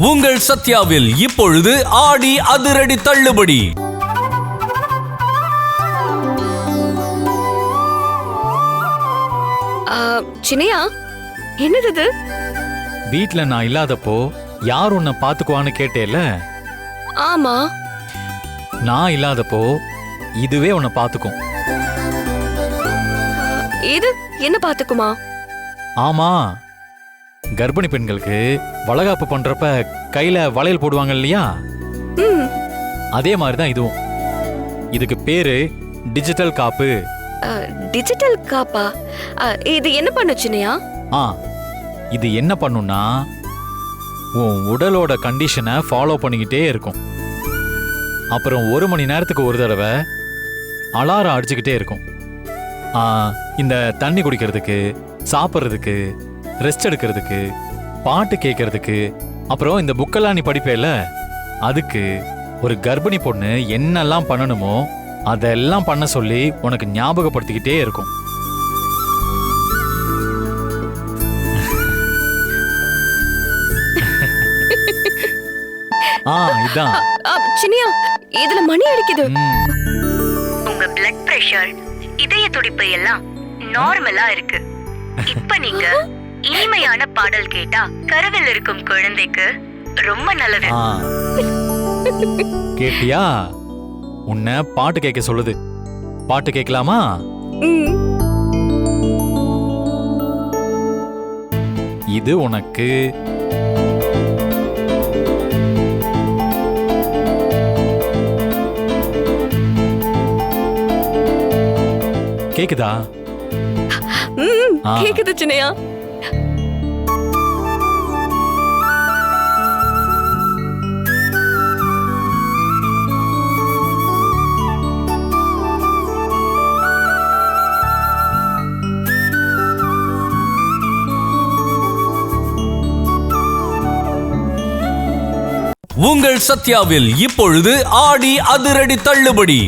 உங்கள் சத்யாவில் இப்பொழுது ஆடி அதிரடி தள்ளுபடி. சின்னையா, என்னது? வீட்ல நான் இல்லாதப்போ யார் உன்னை பாத்துக்குவான்னு கேட்டேல? ஆமா. நான் இல்லாதப்போ இதுவே உன்னை பாத்துக்கும். இது என்ன பாத்துக்குமா? ஆமா, கர்ப்பிணி பெண்களுக்கு வளகாப்பு பண்றப்ப கையில வளையல் போடுவாங்க இல்லையா? அதே மாதிரிதான் இதுவும். இதுக்கு பேரு டிஜிட்டல் காப்பு. டிஜிட்டல் காப்பா? இது என்ன பண்ணு சின்னையா? இது என்ன பண்ணும்னா உன் உடலோட கண்டிஷனை ஃபாலோ பண்ணிக்கிட்டே இருக்கும். அப்புறம் 1 மணி நேரத்துக்கு ஒரு தடவை அலாரம் அடிச்சுக்கிட்டே இருக்கும். இந்த தண்ணி குடிக்கிறதுக்கு, சாப்பிட்றதுக்கு, ரெஸ்ட் எடுக்கிறதுக்கு, பாட்டு கேட்கறதுக்கு, அப்புறம் இந்த புக்கெல்லாம் நீ படிப்பேல, அதுக்கு ஒரு கர்ப்பிணி பொண்ணு என்னெல்லாம் பண்ணணுமோ அதெல்லாம் பண்ண சொல்லி உனக்கு ஞாபகப்படுத்திக்கிட்டே இருக்கும். இதான் சின்னையா, இதுல மணி அடிக்குது. உங்க பிளட் பிரஷர், இதய துடிப்பு எல்லாம் நார்மலா இருக்கு. இப்ப நீங்க இனிமையான பாடல் கேட்டா கருவில் இருக்கும் குழந்தைக்கு ரொம்ப நல்லது. கேட்டியா? உன்னை பாட்டு கேட்க சொல்லுது. பாட்டு கேட்கலாமா? இது உனக்கு. கேக்குதா? கேக்குது சின்னையா. உங்கள் சத்யாவில் இப்பொழுது ஆடி அதிரடி தள்ளுபடி.